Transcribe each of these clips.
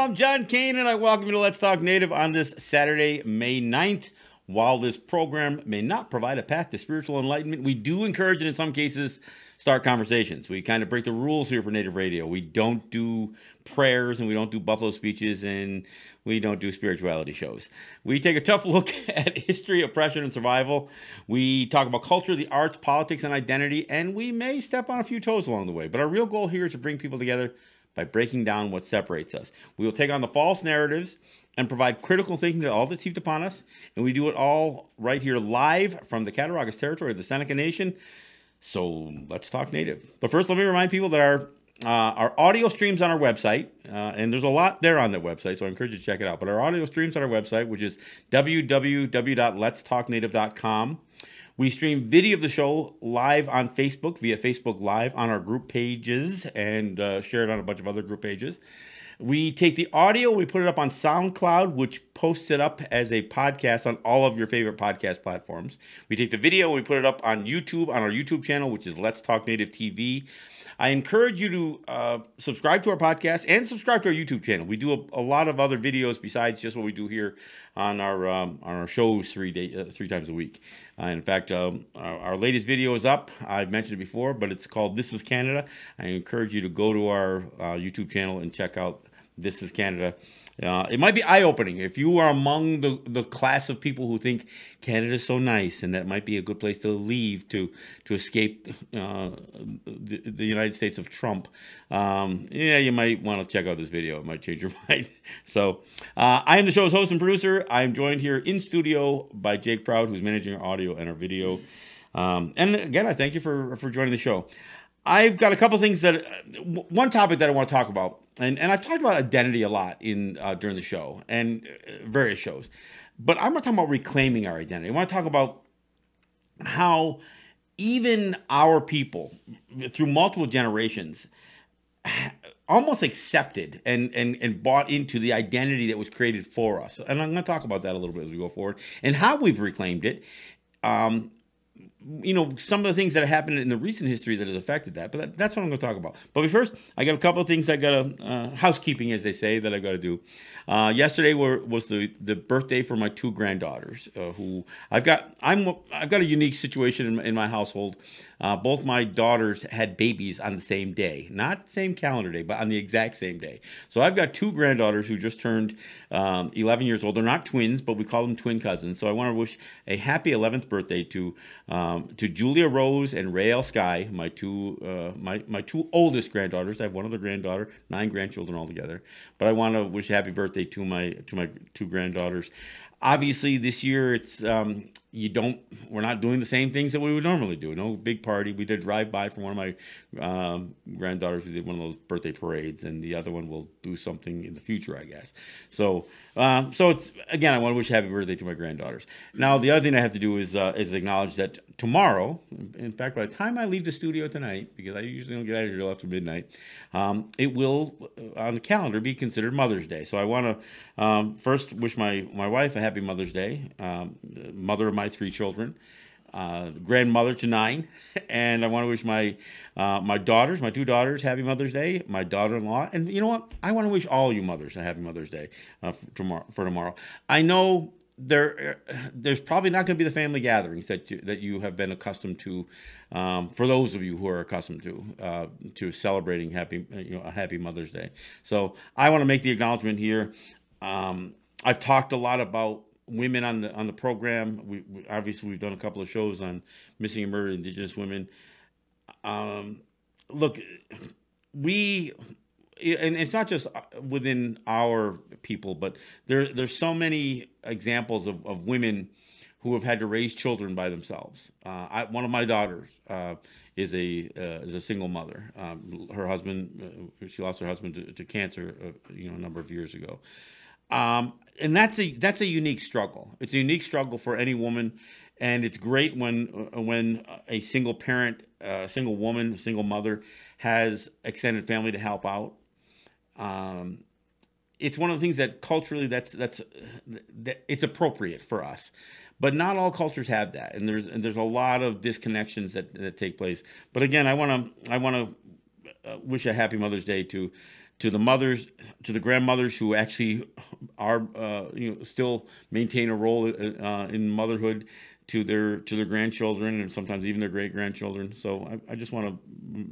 I'm John Kane, and I welcome you to Let's Talk Native on this Saturday, May 9th. While this program may not provide a path to spiritual enlightenment, we do encourage and in some cases start conversations. We kind of break the rules here for Native Radio. We don't do prayers, and we don't do buffalo speeches, and we don't do spirituality shows. We take a tough look at history, oppression, and survival. We talk about culture, the arts, politics, and identity, and we may step on a few toes along the way. But our real goal here is to bring people together by breaking down what separates us. We will take on the false narratives and provide critical thinking to all that's heaped upon us. And we do it all right here live from the Cattaraugus territory of the Seneca Nation. So let's talk Native. But first, let me remind people that our audio streams on our website, and there's a lot there on that website, so I encourage you to check it out. But our audio streams on our website, which is www.letstalknative.com. We stream video of the show live on Facebook via Facebook Live on our group pages and share it on a bunch of other group pages. We take the audio, we put it up on SoundCloud, which posts it up as a podcast on all of your favorite podcast platforms. We take the video, we put it up on YouTube, on our YouTube channel, which is Let's Talk Native TV. I encourage you to subscribe to our podcast and subscribe to our YouTube channel. We do a lot of other videos besides just what we do here on our shows three times a week. In fact, our latest video is up. I've mentioned it before, but it's called This is Canada. I encourage you to go to our YouTube channel and check out This is Canada. It might be eye-opening if you are among the class of people who think Canada is so nice and that might be a good place to leave to escape the United States of Trump. Yeah, you might want to check out this video. It might change your mind. So I am the show's host and producer. I'm joined here in studio by Jake Proud, who's managing our audio and our video. And again, I thank you for joining the show. I've got a couple things one topic that I want to talk about, and I've talked about identity a lot during the show and various shows, but I'm going to talk about reclaiming our identity. I want to talk about how even our people, through multiple generations, almost accepted and bought into the identity that was created for us. And I'm going to talk about that a little bit as we go forward, and how we've reclaimed it. Some of the things that have happened in the recent history that has affected that. But that's what I'm going to talk about. But first, I got a couple of things I got housekeeping, as they say, that I got to do. Yesterday was the birthday for my two granddaughters, who I've got a unique situation in my household. Both my daughters had babies on the same day, not same calendar day, but on the exact same day. So I've got two granddaughters who just turned 11 years old. They're not twins, but we call them twin cousins. So I want to wish a happy 11th birthday to Julia Rose and Rael Sky, my two oldest granddaughters. I have one other granddaughter, 9 grandchildren altogether. But I want to wish a happy birthday to my two granddaughters. Obviously, this year we're not doing the same things that we would normally do. No big party. We did drive-by for one of my granddaughters. We did one of those birthday parades, and the other one will do something in the future, I guess. So it's, again, I want to wish a happy birthday to my granddaughters. Now, the other thing I have to do is acknowledge that tomorrow, in fact, by the time I leave the studio tonight, because I usually don't get out of here till after midnight, it will, on the calendar, be considered Mother's Day. So I want to first wish my wife a happy Mother's Day, mother of my 3 children, grandmother to 9, and I want to wish my daughters, my 2 daughters, happy Mother's Day, my daughter-in-law, and you know what? I want to wish all you mothers a happy Mother's Day for tomorrow. I know there's probably not going to be the family gatherings that you have been accustomed to, for those of you who are accustomed to celebrating a happy Mother's Day. So I want to make the acknowledgement here. I've talked a lot about women on the program. We obviously we've done a couple of shows on missing and murdered Indigenous women. Look, and it's not just within our people, but there's so many examples of women who have had to raise children by themselves. One of my daughters is a single mother. Her husband, she lost her husband to cancer, a number of years ago. And that's a unique struggle. It's a unique struggle for any woman, and it's great when a single parent, a single woman, a single mother has extended family to help out. It's one of the things that culturally it's appropriate for us, but not all cultures have that, and there's a lot of disconnections that take place. But again, I want to wish a happy Mother's Day to to the mothers, to the grandmothers who actually are still maintain a role in motherhood, to their grandchildren and sometimes even their great grandchildren. So I just want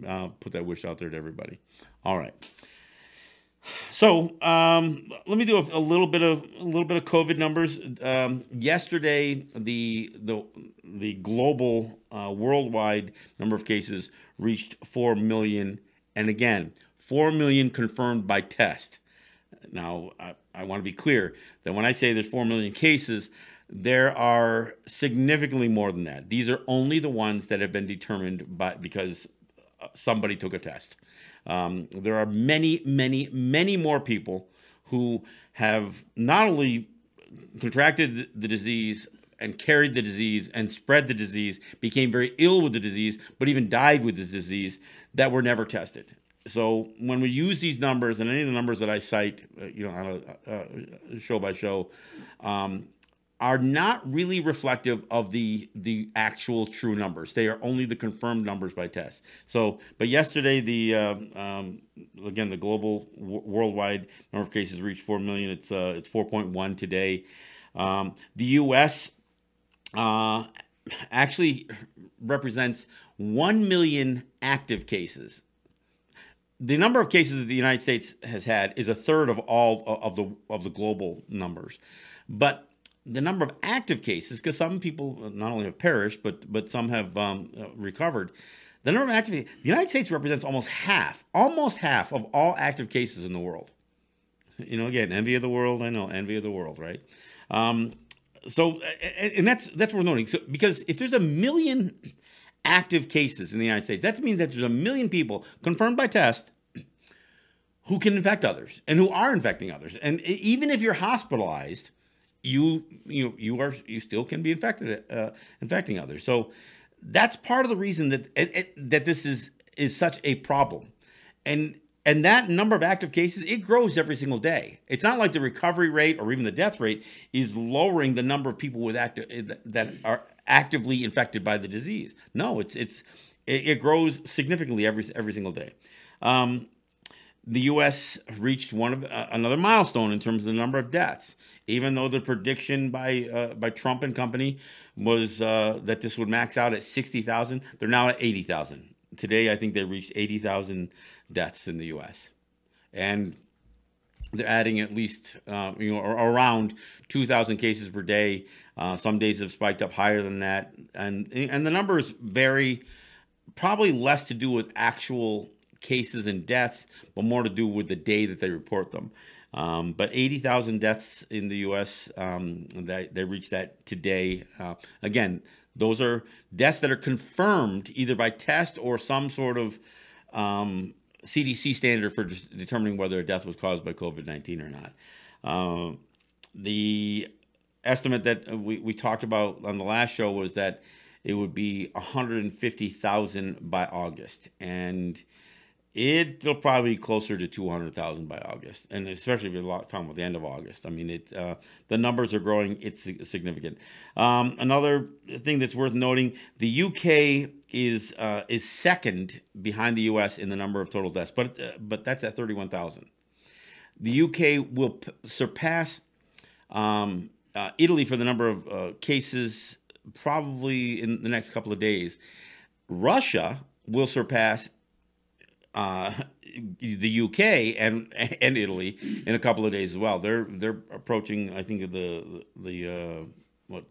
to put that wish out there to everybody. All right. So let me do a little bit of COVID numbers. Yesterday, the global worldwide number of cases reached 4 million, and again, 4 million confirmed by test. Now, I want to be clear that when I say there's 4 million cases, there are significantly more than that. These are only the ones that have been determined because somebody took a test. There are many, many, many more people who have not only contracted the disease and carried the disease and spread the disease, became very ill with the disease, but even died with this disease that were never tested. So when we use these numbers, and any of the numbers that I cite, on a show by show, are not really reflective of the actual true numbers. They are only the confirmed numbers by test. So, but yesterday, again, the global worldwide number of cases reached 4 million. It's 4.1 today. The U.S. Actually represents 1 million active cases. The number of cases that the United States has had is a third of all of the global numbers, but the number of active cases, because some people not only have perished, but some have recovered. The number of active cases, the United States represents almost half of all active cases in the world. Again, envy of the world. I know, envy of the world, right? So, and that's worth noting. So, because if there's 1 million active cases in the United States, that means that there's 1 million people confirmed by test who can infect others and who are infecting others. And even if you're hospitalized, you still can be infecting others. So that's part of the reason that this is such a problem. And that number of active cases, it grows every single day. It's not like the recovery rate or even the death rate is lowering the number of people that are actively infected by the disease. No, it grows significantly every single day. The U.S. reached another milestone in terms of the number of deaths, even though the prediction by Trump and company was that this would max out at 60,000. They're now at 80,000. Today, I think they reached 80,000 deaths in the U.S. And they're adding at least around 2,000 cases per day. Some days have spiked up higher than that, and the numbers vary. Probably less to do with actual cases and deaths, but more to do with the day that they report them. But 80,000 deaths in the U.S. They reached that today. Again, those are deaths that are confirmed either by test or some sort of CDC standard for just determining whether a death was caused by COVID-19 or not. The estimate that we talked about on the last show was that it would be 150,000 by August, and it'll probably be closer to 200,000 by August, and especially if you're talking about the end of August. I mean, the numbers are growing. It's significant. Another thing that's worth noting: the UK is second behind the US in the number of total deaths, but that's at 31,000. The UK will surpass Italy for the number of cases probably in the next couple of days. Russia will surpass the UK and Italy in a couple of days as well. They're approaching, I think, the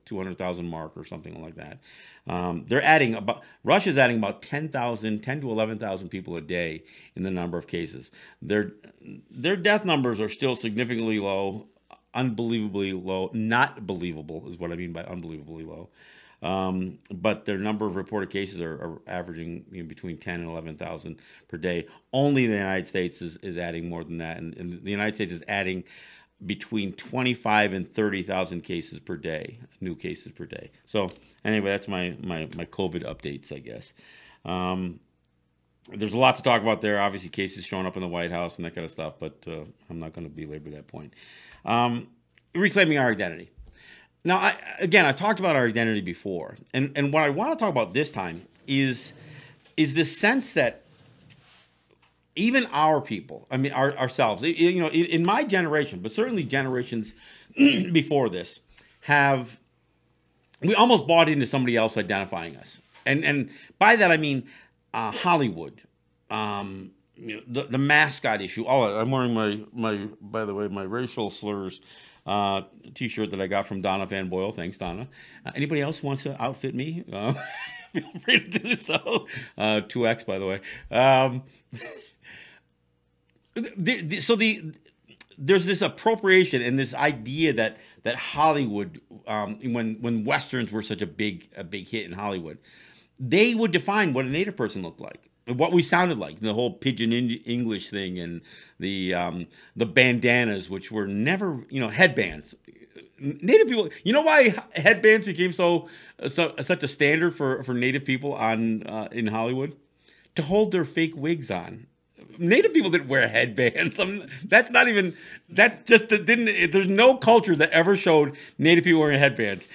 200,000 mark or something like that. Russia's adding about 10 to 11,000 people a day in the number of cases. Their death numbers are still significantly low, unbelievably low. Not believable is what I mean by unbelievably low. But their number of reported cases are averaging between 10 and 11,000 per day. Only the United States is adding more than that, and the United States is adding between 25 and 30,000 cases per day, new cases per day. So anyway, that's my COVID updates, I guess. There's a lot to talk about there. Obviously, cases showing up in the White House and that kind of stuff, but I'm not going to belabor that point. Reclaiming our identity. Now, I've talked about our identity before, and what I want to talk about this time is this sense that even our people, I mean, ourselves, in my generation, but certainly generations before this, we almost bought into somebody else identifying us. And by that, I mean Hollywood, the mascot issue. Oh, I'm wearing by the way, my racial slurs T-shirt that I got from Donna Van Boyle. Thanks, Donna. Anybody else wants to outfit me? Feel free to do so. 2X, by the way. There's this appropriation and this idea that Hollywood, when westerns were such a big hit in Hollywood, they would define what a native person looked like, what we sounded like, the whole pidgin English thing, and the bandanas, which were never, headbands. Native people, you know why headbands became such a standard for native people in Hollywood? To hold their fake wigs on. Native people didn't wear headbands. There's no culture that ever showed Native people wearing headbands.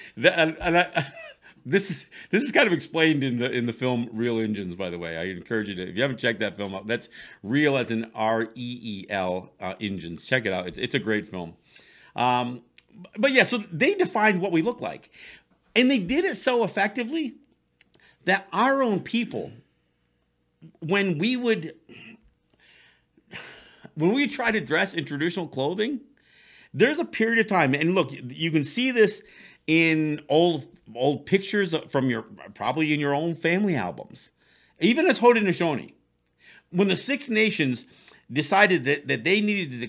This is kind of explained in the film Real Engines, by the way. I encourage you to, if you haven't checked that film out, that's real as in REEL, engines. Check it out. It's a great film. But yeah, so they defined what we look like. And they did it so effectively that our own people, when we try to dress in traditional clothing, there's a period of time, and look, you can see this in old pictures from probably in your own family albums, even as Haudenosaunee. When the Six Nations decided that they needed to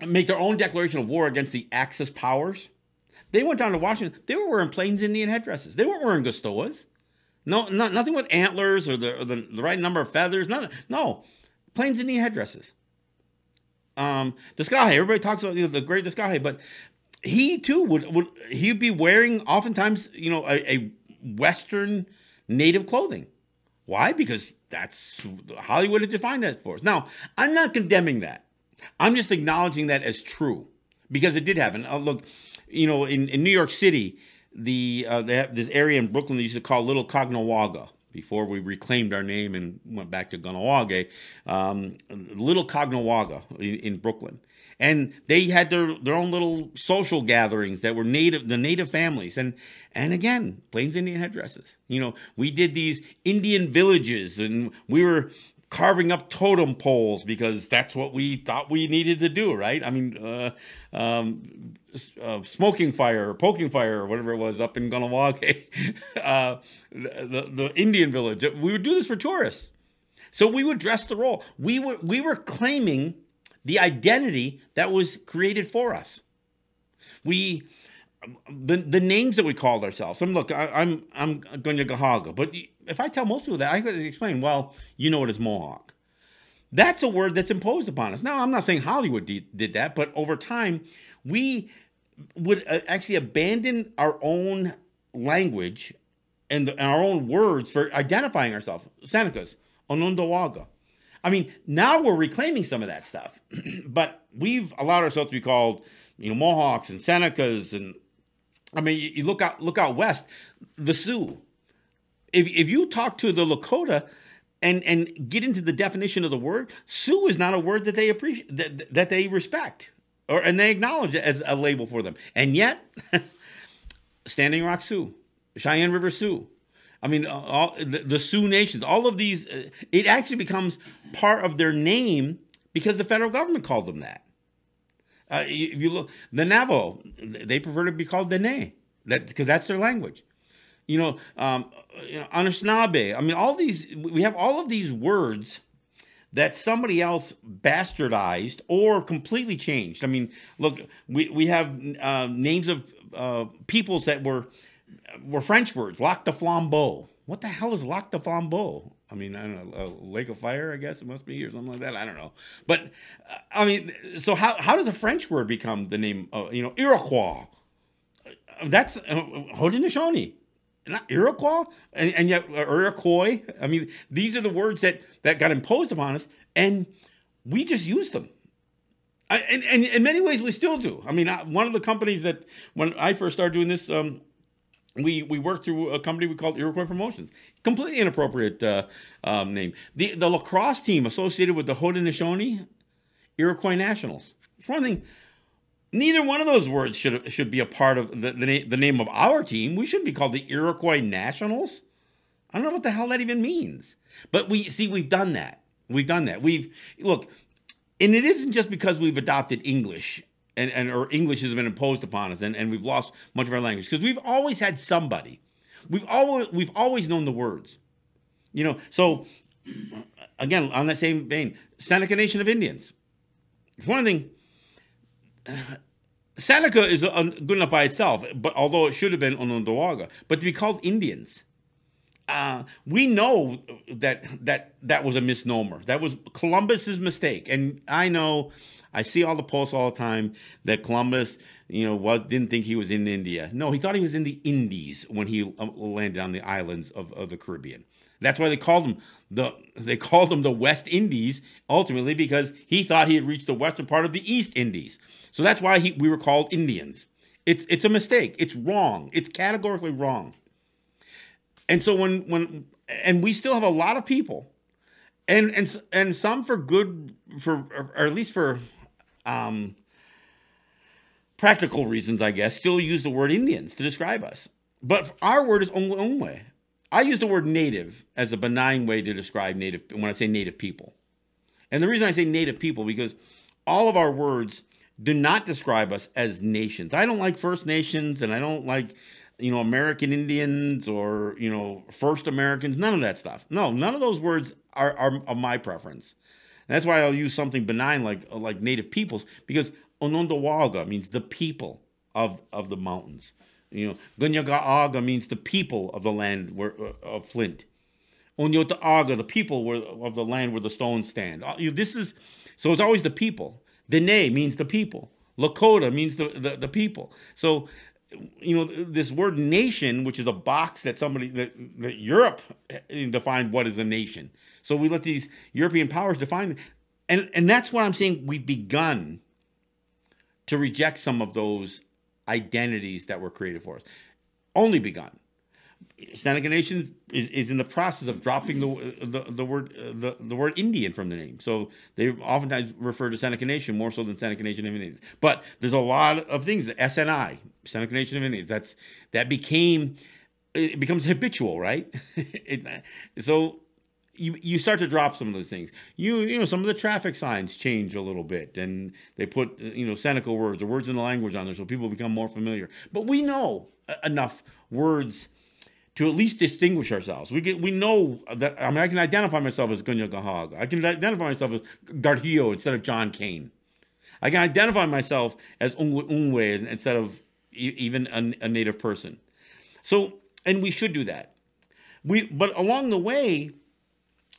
make their own declaration of war against the Axis powers, they went down to Washington. They were wearing Plains Indian headdresses. They weren't wearing Gustoas. No, nothing with antlers or the right number of feathers. Nothing. No, Plains Indian headdresses. Descahe, everybody talks about the great Descahe, but he too he'd be wearing oftentimes a Western native clothing. Why? Because that's Hollywood had defined that for us. Now, I'm not condemning that. I'm just acknowledging that as true because it did happen. Look, in New York City, they have this area in Brooklyn they used to call Little Cognawaga before we reclaimed our name and went back to Ganawage. Little Cognawaga in Brooklyn. And they had their own little social gatherings that were the native families. And again, Plains Indian headdresses. We did these Indian villages and we were carving up totem poles because that's what we thought we needed to do, right? I mean, smoking fire or poking fire or whatever it was up in Ganawage, the Indian village. We would do this for tourists. So we would dress the role. We were claiming the identity that was created for us. The names that we called ourselves. I'm Gunjagahaga, but if I tell most people that, I could explain, well, you know it as Mohawk. That's a word that's imposed upon us. Now, I'm not saying Hollywood did that, but over time, we would actually abandon our own language and our own words for identifying ourselves. Senecas, Onondawaga. I mean, now we're reclaiming some of that stuff, but we've allowed ourselves to be called, Mohawks and Senecas, and I mean, you look out west, the Sioux. If you talk to the Lakota and get into the definition of the word, Sioux is not a word that they appreciate, that they respect, and they acknowledge as a label for them. And yet, Standing Rock Sioux, Cheyenne River Sioux, I mean, all the Sioux Nations, all of these, it actually becomes part of their name because the federal government called them that. If you look, the Navajo, they prefer to be called Dene, because that's their language. Anishinaabe. I mean, we have all of these words that somebody else bastardized or completely changed. I mean, look, we have names of peoples that were French words. Lac de Flambeau. What the hell is Lac de Flambeau? I mean, I don't know, a lake of fire, I guess it must be, or something like that. I don't know. But, I mean, so how does a French word become the name of, Iroquois? That's Haudenosaunee, not Iroquois, and yet Iroquois. I mean, these are the words that got imposed upon us, and we just used them. And in many ways, we still do. I mean, one of the companies that, when I first started doing this We worked through a company we called Iroquois Promotions. Completely inappropriate name. The lacrosse team associated with the Haudenosaunee Iroquois Nationals. For one thing, neither one of those words should be a part of the name of our team. We shouldn't be called the Iroquois Nationals. I don't know what the hell that even means. But we've done that. We've done that. Look, and it isn't just because we've adopted English and or English has been imposed upon us and we've lost much of our language, because we've always had somebody. We've always known the words. So again, on that same vein, Seneca Nation of Indians. For one thing, Seneca is good enough by itself, but although it should have been Onondaga, but to be called Indians, we know that was a misnomer. That was Columbus's mistake, and I see all the posts all the time that Columbus, didn't think he was in India. No, he thought he was in the Indies when he landed on the islands of the Caribbean. That's why they called him the West Indies, ultimately, because he thought he had reached the western part of the East Indies. So that's why we were called Indians. It's a mistake. It's wrong. It's categorically wrong. And so and we still have a lot of people, and some for good, or at least for practical reasons, I guess, still use the word Indians to describe us. But our word is Onwe. I use the word native as a benign way to describe native when I say native people. And the reason I say native people, because all of our words do not describe us as nations. I don't like First Nations, and I don't like, American Indians or, First Americans, none of that stuff. No, none of those words are my preference. And that's why I'll use something benign like native peoples, because Onondaga means the people of the mountains. Gunyagaaga means the people of the land of Flint. Onyotaaga, the people of the land where the stones stand. So it's always the people. Dene means the people. Lakota means the people. So, this word nation, which is a box that Europe defined what is a nation. So we let these European powers define it. And that's what I'm saying. We've begun to reject some of those identities that were created for us. Only begun. Seneca Nation is in the process of dropping the word Indian from the name. So they oftentimes refer to Seneca Nation more so than Seneca Nation of Indians. But there's a lot of things, SNI, Seneca Nation of Indians, it becomes habitual, right? So you start to drop some of those things. Some of the traffic signs change a little bit, and they put Seneca words or words in the language on there, so people become more familiar. But we know enough words to at least distinguish ourselves. We know that. I can identify myself as Gunyagahag. I can identify myself as Garhio instead of John Kane. I can identify myself as Ungwe instead of even a native person. So, and we should do that. But along the way,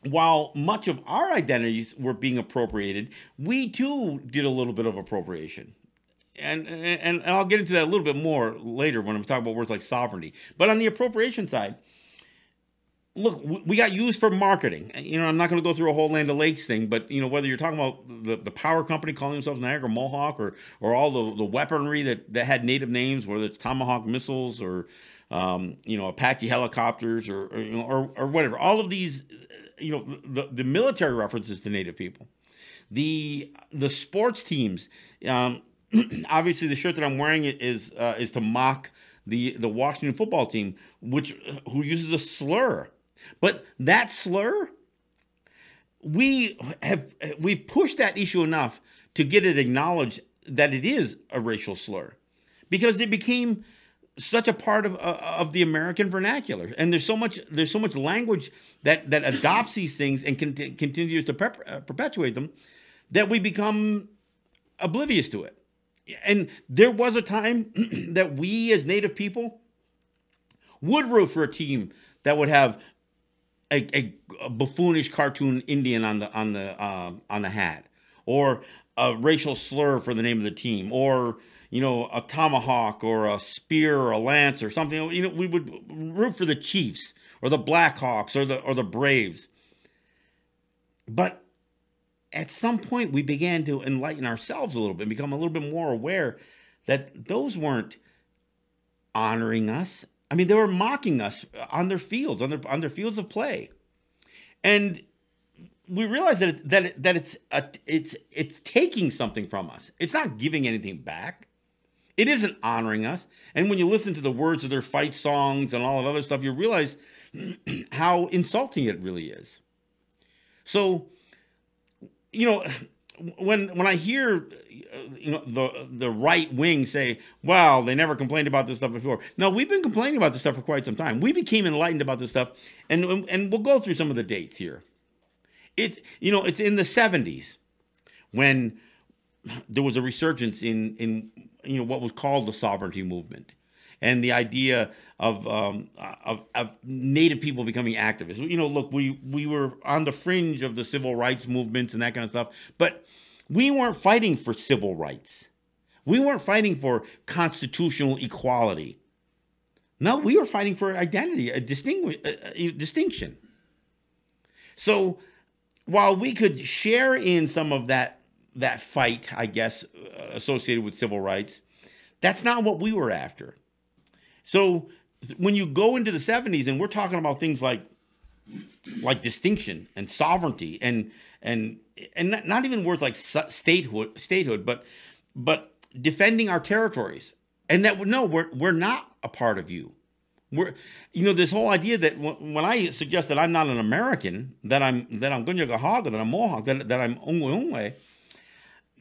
while much of our identities were being appropriated, we too did a little bit of appropriation. And I'll get into that a little bit more later when I'm talking about words like sovereignty. But on the appropriation side, look, we got used for marketing. I'm not going to go through a whole Land O'Lakes thing, but whether you're talking about the power company calling themselves Niagara Mohawk, or all the weaponry that had native names, whether it's Tomahawk missiles or Apache helicopters or whatever, all of these. The military references to native people, the sports teams. Obviously, the shirt that I'm wearing is to mock the Washington football team, who uses a slur. But that slur, we've pushed that issue enough to get it acknowledged that it is a racial slur, because it became such a part of the American vernacular, and there's so much language that adopts these things and continues to perpetuate them, that we become oblivious to it. And there was a time that we as Native people would root for a team that would have a buffoonish cartoon Indian on the hat, or a racial slur for the name of the team, or a tomahawk or a spear or a lance or something. We would root for the Chiefs or the Blackhawks or the Braves. But at some point, we began to enlighten ourselves a little bit, become a little bit more aware that those weren't honoring us. I mean, they were mocking us on their fields, on their fields of play, and we realize that it's taking something from us. It's not giving anything back. It isn't honoring us. And when you listen to the words of their fight songs and all that other stuff, you realize how insulting it really is. So, you know, when I hear, you know, the right wing say, "Well, they never complained about this stuff before." No, we've been complaining about this stuff for quite some time. We became enlightened about this stuff, and we'll go through some of the dates here. It's in the 70s when there was a resurgence in what was called the sovereignty movement, and the idea of Native people becoming activists. Look, we were on the fringe of the civil rights movements and that kind of stuff, but we weren't fighting for civil rights. We weren't fighting for constitutional equality. No, we were fighting for identity, a distinction. So while we could share in some of that fight, I guess, associated with civil rights, that's not what we were after. So when you go into the 70s and we're talking about things like distinction and sovereignty and not even words like statehood, but defending our territories, and that we're not a part of you. We're, this whole idea that when I suggest that I'm not an American, that I'm Gunjagahaga, that I'm Mohawk, that I'm Ungwe,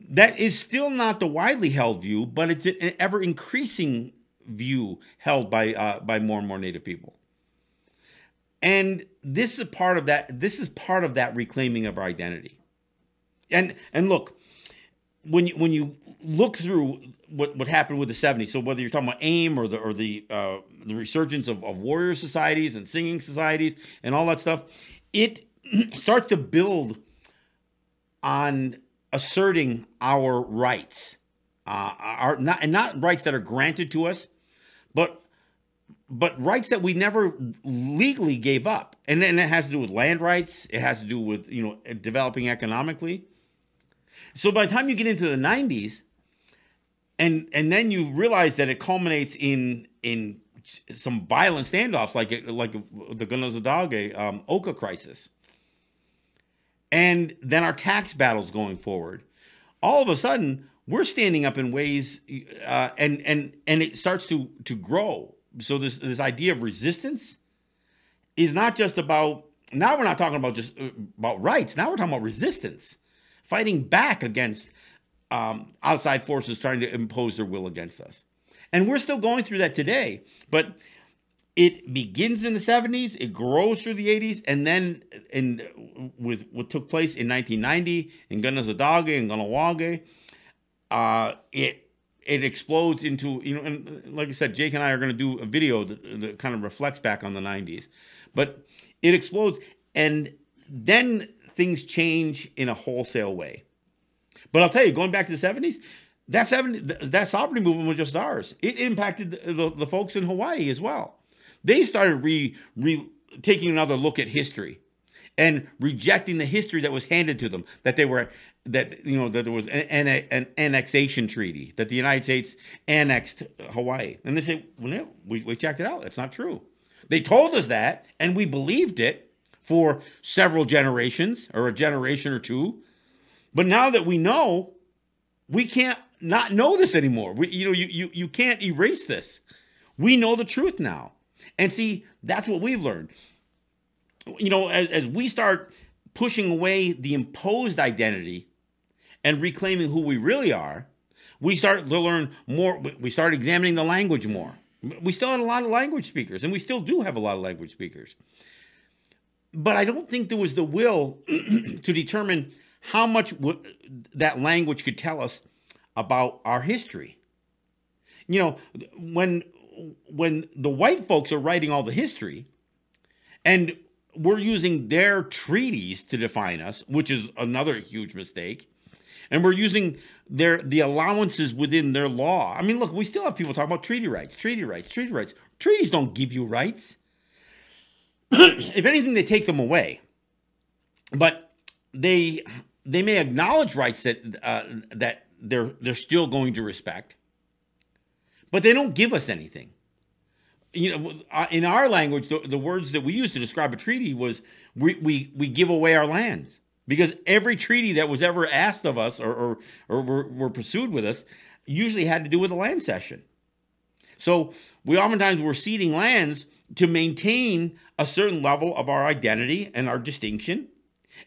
that is still not the widely held view, but it's an ever increasing view held by more and more Native people. And this is part of that. This is part of that reclaiming of our identity. And look, when you look through what happened with the 70s, so whether you're talking about AIM or the resurgence of warrior societies and singing societies and all that stuff, it starts to build on asserting our rights, not rights that are granted to us, but rights that we never legally gave up. And it has to do with land rights. It has to do with developing economically. So by the time you get into the 90s, and then you realize that it culminates in some violent standoffs, like the Gunazadage Oka crisis, and then our tax battles going forward. All of a sudden, we're standing up in ways, and it starts to grow. So this idea of resistance is not just about. Now we're not talking about just about rights. Now we're talking about resistance, fighting back against outside forces trying to impose their will against us. And we're still going through that today. But it begins in the 70s, it grows through the 80s, and then with what took place in 1990 in Gunazadage and Ganawage, it explodes into, and like I said, Jake and I are going to do a video that kind of reflects back on the 90s. But it explodes, and then things change in a wholesale way. But I'll tell you, going back to the 70s, that sovereignty movement was just ours. It impacted the folks in Hawaii as well. They started taking another look at history and rejecting the history that was handed to them, that there was an annexation treaty, that the United States annexed Hawaii. And they say, well, we checked it out. That's not true. They told us that, and we believed it for several generations, or a generation or two. But now that we know, we can't not know this anymore. You can't erase this. We know the truth now. And see, that's what we've learned. As we start pushing away the imposed identity and reclaiming who we really are, we start to learn more. We start examining the language more. We still had a lot of language speakers, and we still do have a lot of language speakers. But I don't think there was the will to determine how much that language could tell us about our history. When the white folks are writing all the history, and we're using their treaties to define us, which is another huge mistake, and we're using the allowances within their law. I mean, look, we still have people talking about treaty rights. Treaties don't give you rights. If anything, they take them away. But they may acknowledge rights that they're still going to respect, but they don't give us anything. in our language, the words that we use to describe a treaty was we give away our lands. Because every treaty that was ever asked of us or were pursued with us usually had to do with a land cession. So we oftentimes were ceding lands to maintain a certain level of our identity and our distinction.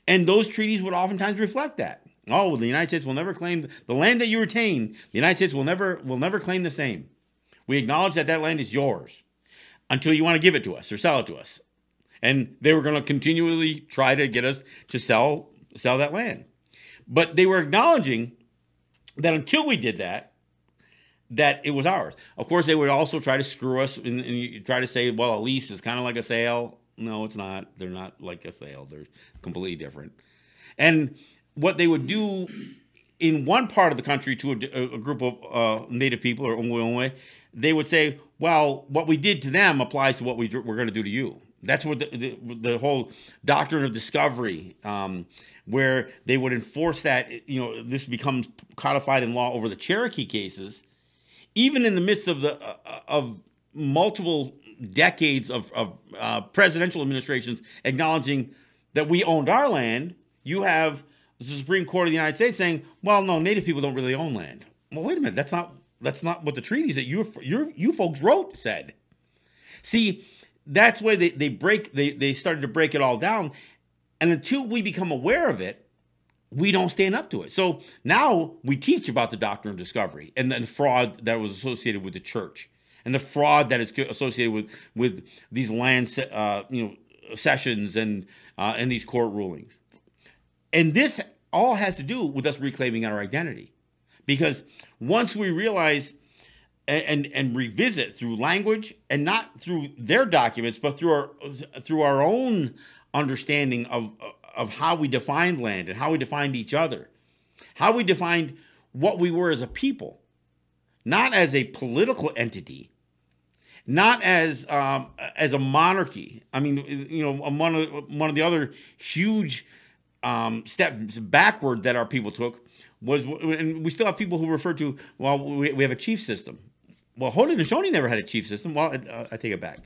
And those treaties would oftentimes reflect that. Oh, the United States will never claim the land that you retain. The United States will never claim the same. We acknowledge that that land is yours until you want to give it to us or sell it to us. And they were going to continually try to get us to sell that land. But they were acknowledging that until we did that it was ours. Of course, they would also try to screw us and try to say, well, a lease is kind of like a sale. No, it's not. They're not like a sale. They're completely different. And what they would do in one part of the country to a group of native people or Ongwe, they would say, well, what we did to them applies to what we're going to do to you. That's what the whole doctrine of discovery, where they would enforce that, this becomes codified in law over the Cherokee cases, even in the midst of multiple decades of presidential administrations acknowledging that we owned our land. You have the Supreme Court of the United States saying, well, no, Native people don't really own land. Well, wait a minute. That's not what the treaties that you folks wrote said. See, that's why they started to break it all down. And until we become aware of it, we don't stand up to it. So now we teach about the doctrine of discovery and the fraud that was associated with the church and the fraud that is associated with these land sessions and these court rulings. And this all has to do with us reclaiming our identity. Because once we realize and revisit through language, and not through their documents, but through our own understanding of how we defined land and how we defined each other, how we defined what we were as a people, not as a political entity, not as a monarchy. I mean, one of the other huge steps backward that our people took was, and we still have people who refer to, well, we have a chief system. Well, Haudenosaunee never had a chief system. Well, I take it back.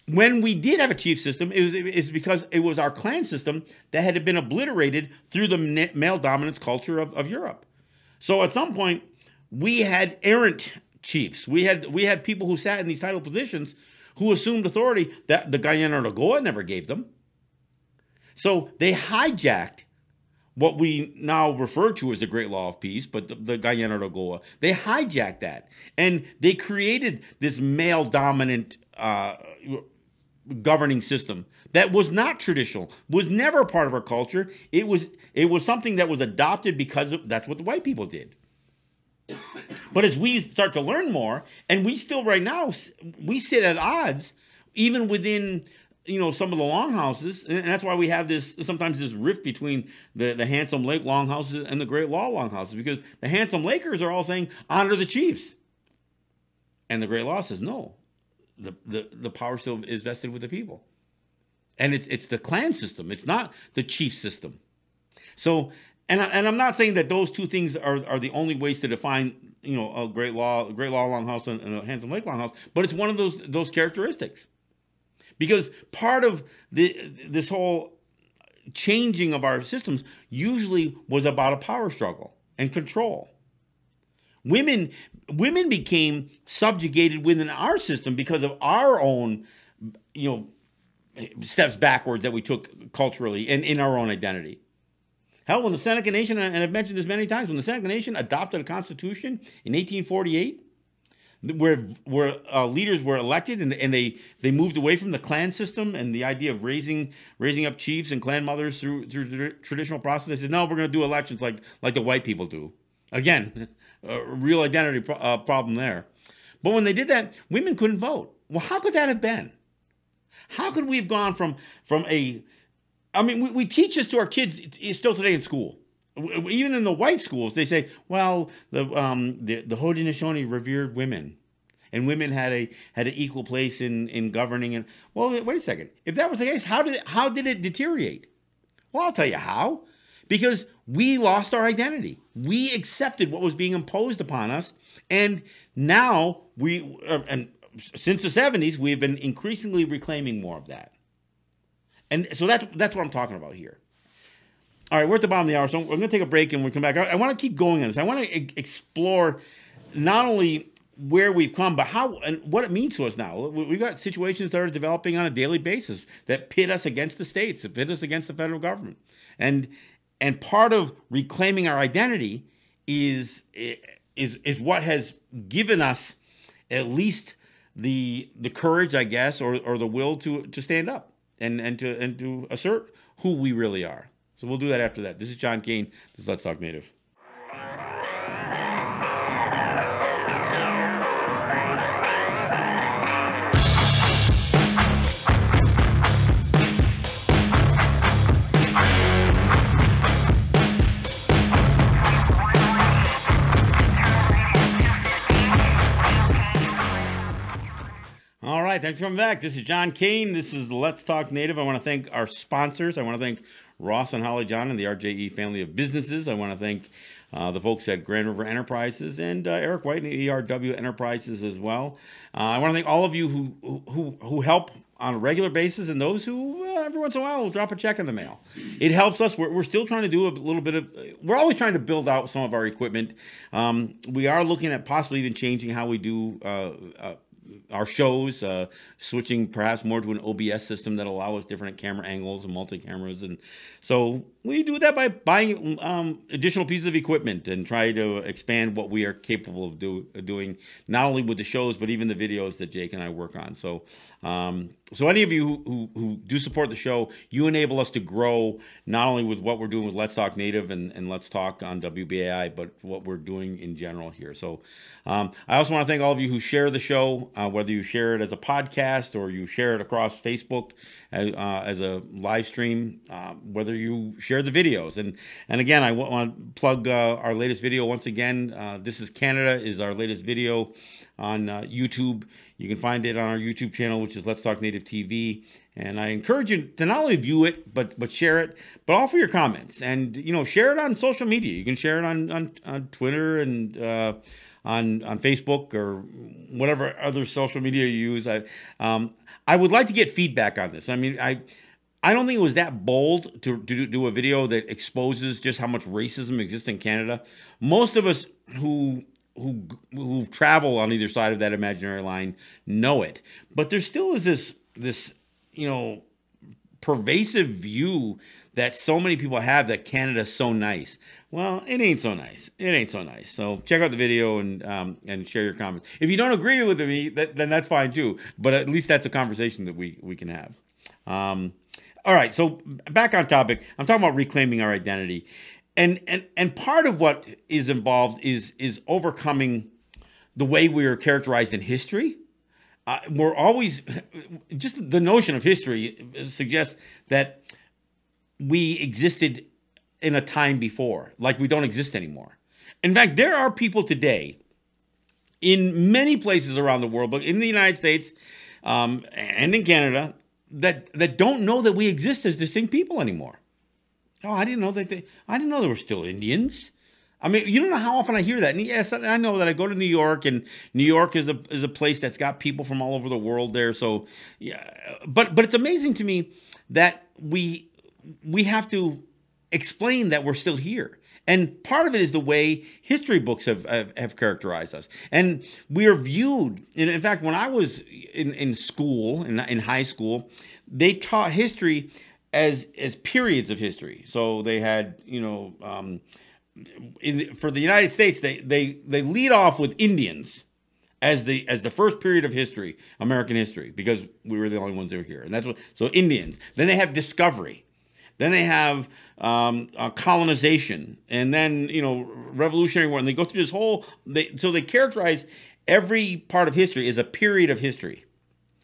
When we did have a chief system, it's because it was our clan system that had been obliterated through the male dominance culture of Europe. So at some point, we had errant chiefs. We had people who sat in these title positions who assumed authority that the Guyana never gave them. So they hijacked what we now refer to as the Great Law of Peace, but the Guyana they hijacked that. And they created this male-dominant governing system that was not traditional, was never part of our culture. It was something that was adopted because that's what the white people did. But as we start to learn more, and we still right now, we sit at odds, even within some of the longhouses, and that's why we have sometimes this rift between the Handsome Lake longhouses and the Great Law longhouses, because the Handsome Lakers are all saying honor the chiefs, and the Great Law says no, the power still is vested with the people, and it's the clan system, it's not the chief system. So, and I'm not saying that those two things are the only ways to define a Great Law longhouse and a Handsome Lake longhouse, but it's one of those characteristics. Because part of this whole changing of our systems usually was about a power struggle and control. Women became subjugated within our system because of our own, steps backwards that we took culturally and in our own identity. Hell, when the Seneca Nation, and I've mentioned this many times, when the Seneca Nation adopted a constitution in 1848, where leaders were elected and they moved away from the clan system and the idea of raising up chiefs and clan mothers through the traditional process. They said, no, we're going to do elections like the white people do. Again, a real identity problem there. But when they did that, women couldn't vote. Well, how could that have been? How could we have gone from we teach this to our kids still today in school. Even in the white schools, they say, well, the Haudenosaunee revered women, and women had an equal place in governing. And well, wait a second. If that was the case, how did it deteriorate? Well, I'll tell you how. Because we lost our identity. We accepted what was being imposed upon us, and now and since the 70s, we've been increasingly reclaiming more of that. And so that's what I'm talking about here. All right, we're at the bottom of the hour, so we're going to take a break and we'll come back. I want to keep going on this. I want to explore not only where we've come, but how and what it means to us now. We've got situations that are developing on a daily basis that pit us against the states, that pit us against the federal government. And part of reclaiming our identity is what has given us at least the courage, I guess, or the will to stand up and to assert who we really are. So we'll do that after that. This is John Kane. This is Let's Talk Native. All right, thanks for coming back. This is John Kane. This is Let's Talk Native. I want to thank our sponsors. I want to thank Ross and Holly John and the RJE family of businesses. I want to thank the folks at Grand River Enterprises and Eric White and ERW Enterprises as well. I want to thank all of you who help on a regular basis, and those who every once in a while will drop a check in the mail. It helps us. We're still trying to do a little bit of. We're always trying to build out some of our equipment. We are looking at possibly even changing how we do our shows, switching perhaps more to an OBS system that allow us different camera angles and multi-cameras. And so we do that by buying additional pieces of equipment and try to expand what we are capable of doing, not only with the shows, but even the videos that Jake and I work on. So so any of you who do support the show, you enable us to grow, not only with what we're doing with Let's Talk Native and Let's Talk on WBAI, but what we're doing in general here. So I also want to thank all of you who share the show, whether you share it as a podcast or you share it across Facebook as a live stream, whether you share the videos. And again, I want to plug our latest video once again. This is Canada is our latest video on YouTube. You can find it on our YouTube channel, which is Let's Talk Native TV. And I encourage you to not only view it, but share it, but offer your comments. And, share it on social media. You can share it on Twitter and on Facebook or whatever other social media you use. I would like to get feedback on this. I mean, I don't think it was that bold to do a video that exposes just how much racism exists in Canada. Most of us who travel on either side of that imaginary line know it, but there still is this pervasive view that so many people have that Canada's so nice. Well, it ain't so nice. It ain't so nice. So check out the video and share your comments. If you don't agree with me, then that's fine too. But at least that's a conversation that we can have. All right. So back on topic. I'm talking about reclaiming our identity. And part of what is involved is overcoming the way we are characterized in history. We're always just the notion of history suggests that we existed in a time before, like we don't exist anymore. In fact, there are people today in many places around the world, but in the United States and in Canada, that don't know that we exist as distinct people anymore. Oh, I didn't know I didn't know there were still Indians. I mean, you don't know how often I hear that. And yes, I know that I go to New York, and New York is a place that's got people from all over the world there. So, yeah, but it's amazing to me that we have to explain that we're still here. And part of it is the way history books have characterized us. And we are viewed, in fact, when I was in school, in high school, they taught history as periods of history. So they had, for the United States, they lead off with Indians as the first period of history, American history, because we were the only ones that were here. And that's so Indians. Then they have discovery. Then they have colonization, and then Revolutionary War. And they go through this whole. So they characterize every part of history as a period of history,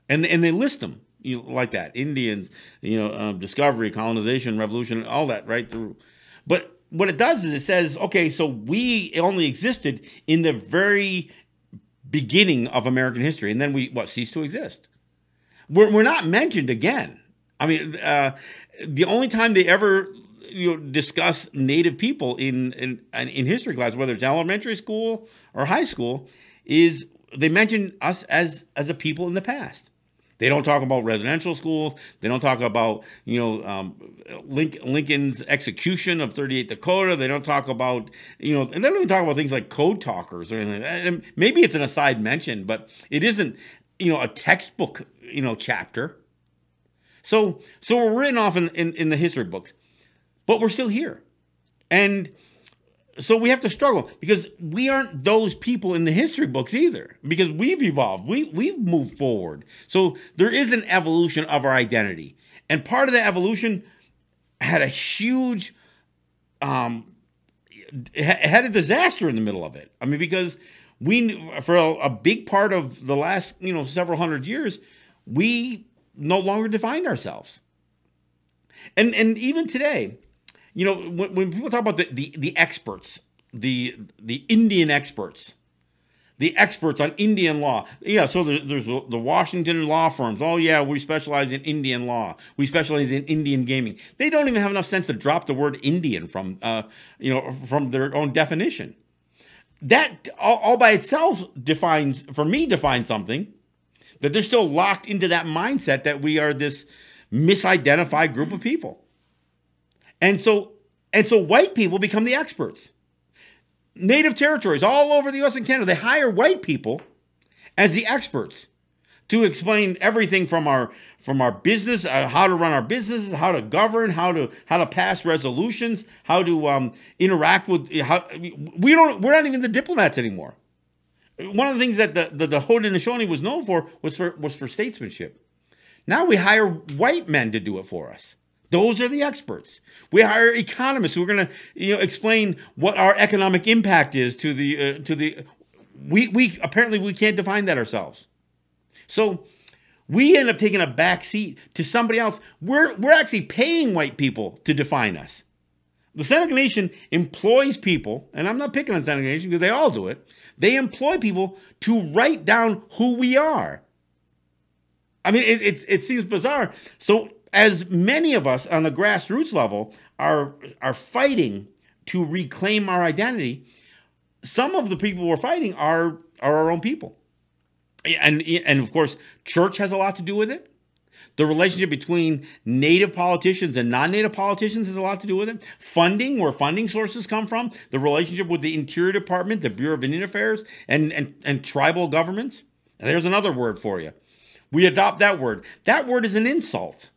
and they list them like that: Indians, discovery, colonization, revolution, all that right through. But what it does is it says, okay, so we only existed in the very beginning of American history, and then we ceased to exist. We're not mentioned again. I mean, the only time they ever discuss Native people in history class, whether it's elementary school or high school, is they mention us as a people in the past. They don't talk about residential schools. They don't talk about, Lincoln's execution of 38 Dakota. They don't talk about, and they don't even talk about things like code talkers or anything like that. And maybe it's an aside mention, but it isn't, a textbook, chapter. So we're written off in the history books, but we're still here. And so we have to struggle because we aren't those people in the history books either, because we've evolved. We've moved forward. So there is an evolution of our identity. And part of that evolution had a huge, had a disaster in the middle of it. I mean, because for a big part of the last, several hundred years, we no longer defined ourselves. And even today, when people talk about the experts, the Indian experts, the experts on Indian law. Yeah, so there's the Washington law firms. Oh, yeah, we specialize in Indian law. We specialize in Indian gaming. They don't even have enough sense to drop the word Indian from their own definition. That all by itself defines something, that they're still locked into that mindset that we are this misidentified group of people. And so white people become the experts. Native territories all over the U.S. and Canada, they hire white people as the experts to explain everything from our business, how to run our businesses, how to govern, how to pass resolutions, how to interact with. We're not even the diplomats anymore. One of the things that the Haudenosaunee was known for was for statesmanship. Now we hire white men to do it for us. Those are the experts. We hire economists who are going to, explain what our economic impact is to the. We apparently we can't define that ourselves. So we end up taking a back seat to somebody else. We're actually paying white people to define us. The Seneca Nation employs people, and I'm not picking on Seneca Nation because they all do it. They employ people to write down who we are. I mean, it seems bizarre. So as many of us on the grassroots level are fighting to reclaim our identity, some of the people we're fighting are our own people. And of course, church has a lot to do with it. The relationship between native politicians and non-native politicians has a lot to do with it. Funding, where funding sources come from. The relationship with the Interior Department, the Bureau of Indian Affairs, and tribal governments. And there's another word for you. We adopt that word. That word is an insult.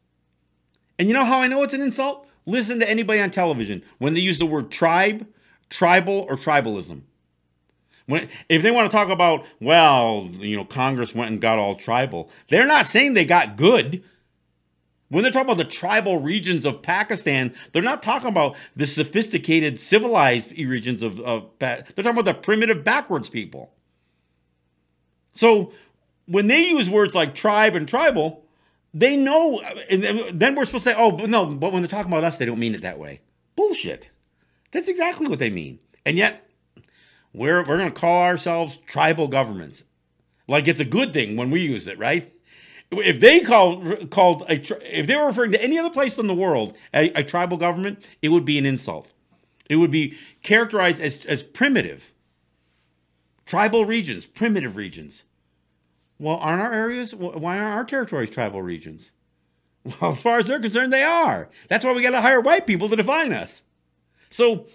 And you know how I know it's an insult? Listen to anybody on television when they use the word tribe, tribal, or tribalism. If they want to talk about, Congress went and got all tribal, they're not saying they got good. When they're talking about the tribal regions of Pakistan, they're not talking about the sophisticated, civilized regions of they're talking about the primitive, backwards people. So when they use words like tribe and tribal, they know, and then we're supposed to say, oh, no, but when they're talking about us, they don't mean it that way. Bullshit. That's exactly what they mean. And yet, we're going to call ourselves tribal governments. Like it's a good thing when we use it, right? If they if they were referring to any other place in the world a tribal government, it would be an insult. It would be characterized as primitive. Tribal regions, primitive regions. Well, aren't our areas, why aren't our territories tribal regions? Well, as far as they're concerned, they are. That's why we got to hire white people to define us. So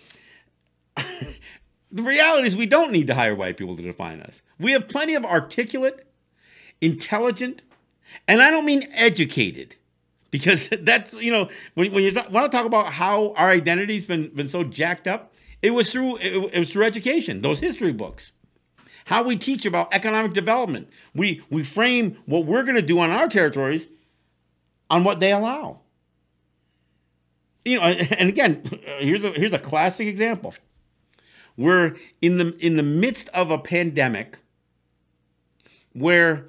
the reality is we don't need to hire white people to define us. We have plenty of articulate, intelligent, and I don't mean educated, because that's, when you want to talk about how our identity's been so jacked up, it was through education, those history books. How we teach about economic development. We frame what we're going to do on our territories on what they allow. And again, here's a classic example. We're in the midst of a pandemic where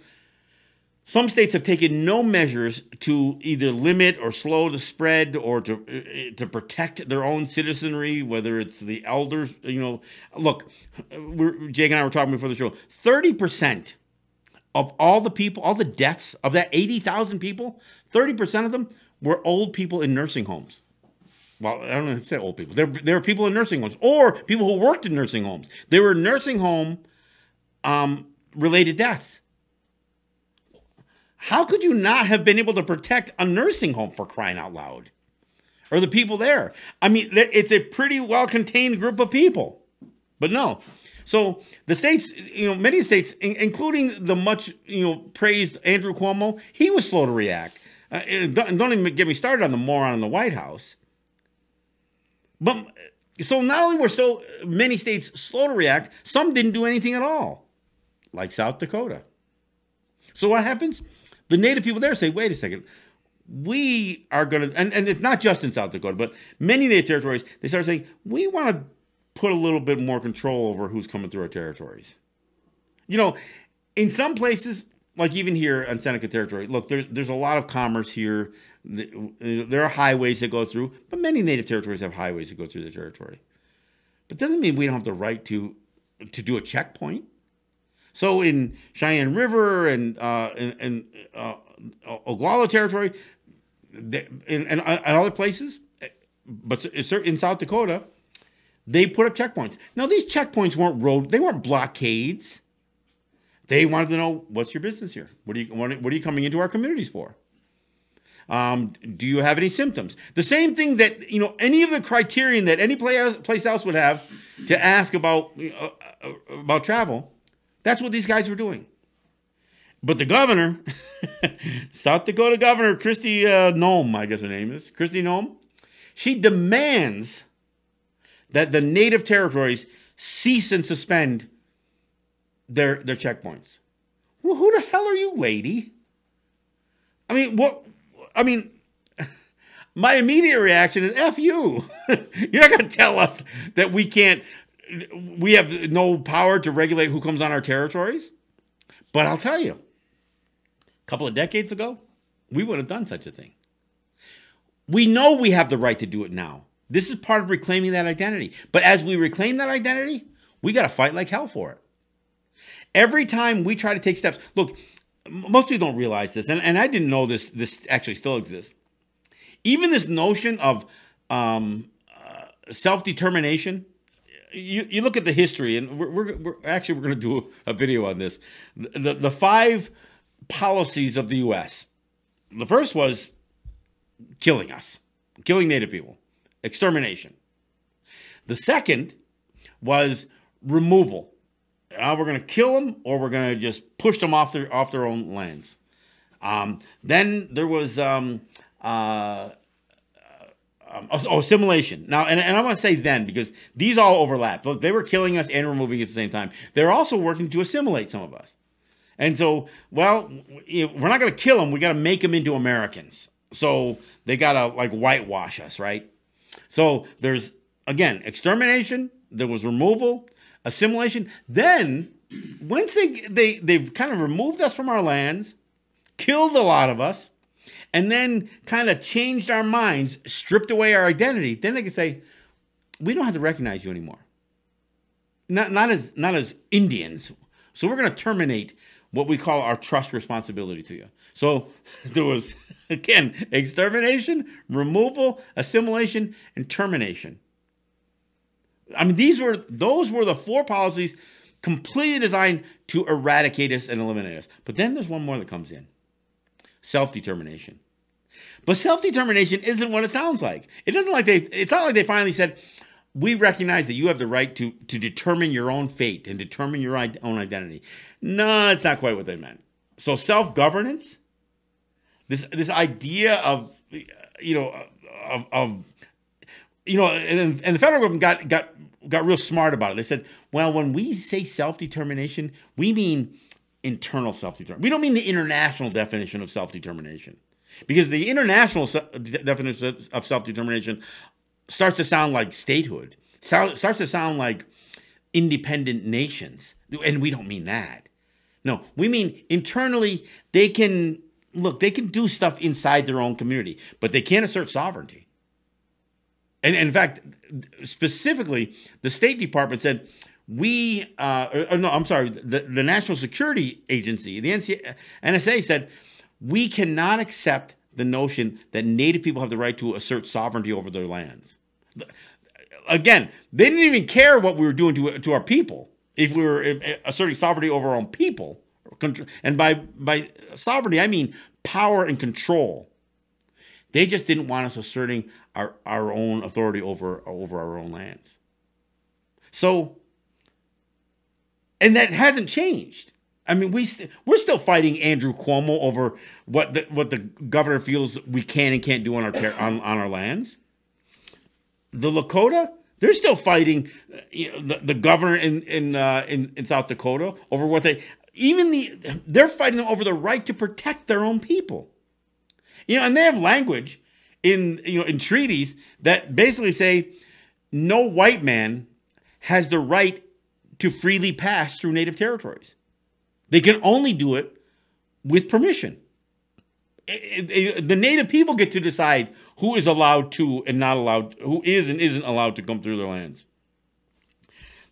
some states have taken no measures to either limit or slow the spread or to protect their own citizenry, whether it's the elders. Look, Jake and I were talking before the show. 30% of all the people, all the deaths of that 80,000 people, 30% of them were old people in nursing homes. Well, I don't know if to say old people. There were people in nursing homes or people who worked in nursing homes. They were nursing home related deaths. How could you not have been able to protect a nursing home, for crying out loud? Or the people there? I mean, it's a pretty well-contained group of people. But no. So the states, many states, including the much, praised Andrew Cuomo, he was slow to react. And don't even get me started on the moron in the White House. But so not only were so many states slow to react, some didn't do anything at all, like South Dakota. So what happens? The native people there say, wait a second, we are going to, and it's not just in South Dakota, but many native territories, they start saying, we want to put a little bit more control over who's coming through our territories. In some places, like even here on Seneca territory, look, there's a lot of commerce here. There are highways that go through, but many native territories have highways that go through the territory. But doesn't mean we don't have the right to do a checkpoint. So in Cheyenne River and Oglala territory, and other places, but in South Dakota, they put up checkpoints. Now these checkpoints they weren't blockades. They wanted to know, what's your business here? What are you coming into our communities for? Do you have any symptoms? The same thing that any of the criterion that any place else would have to ask about travel. That's what these guys were doing. But the governor, South Dakota Governor Kristi Noem, I guess her name is, Kristi Noem, she demands that the native territories cease and suspend their checkpoints. Well, who the hell are you, lady? I mean, what? I mean, my immediate reaction is, F you. You're not going to tell us that we have no power to regulate who comes on our territories. But I'll tell you, a couple of decades ago, we would have done such a thing. We know we have the right to do it now. This is part of reclaiming that identity. But as we reclaim that identity, we got to fight like hell for it. Every time we try to take steps, look, most people don't realize this, and I didn't know this actually still exists. Even this notion of self-determination, you look at the history, and we're going to do a video on this. The 5 policies of the U.S. The first was killing us, killing Native people, extermination. The second was removal. We're going to kill them, or we're going to just push them off their own lands. Then there was assimilation. Now, and I want to say then, because these all overlap. Look, they were killing us and removing us at the same time. They're also working to assimilate some of us. And so, well, we're not going to kill them. We got to make them into Americans. So they got to whitewash us, right? So there's, again, extermination. There was removal, assimilation. Then, once they've kind of removed us from our lands, killed a lot of us, and then kind of changed our minds, stripped away our identity, then they can say, we don't have to recognize you anymore. Not as Indians. So we're going to terminate what we call our trust responsibility to you. So there was, again, extermination, removal, assimilation, and termination. I mean, those were the 4 policies completely designed to eradicate us and eliminate us. But then there's one more that comes in. Self-determination. But self-determination isn't what it sounds like. It's not like they finally said, we recognize that you have the right to determine your own fate and determine your own identity. No, it's not quite what they meant. So self-governance, this idea of, and the federal government got real smart about it. They said, well, when we say self-determination, we mean internal self-determination. We don't mean the international definition of self-determination. Because the international definition of self-determination starts to sound like statehood. Starts to sound like independent nations. And we don't mean that. No, we mean internally they can do stuff inside their own community, but they can't assert sovereignty. And in fact, specifically, the State Department said, the National Security Agency, the NSA said, we cannot accept the notion that Native people have the right to assert sovereignty over their lands. Again, they didn't even care what we were doing to our people. if we were asserting sovereignty over our own people, and by sovereignty I mean power and control. They just didn't want us asserting our own authority over our own lands. So, and that hasn't changed. I mean, we're still fighting Andrew Cuomo over what the governor feels we can and can't do on our lands. The Lakota, they're still fighting the governor in South Dakota over what they're fighting over the right to protect their own people. And they have language in treaties that basically say no white man has the right to freely pass through native territories. They can only do it with permission. The native people get to decide who is allowed to and not allowed, who is and isn't allowed to come through their lands.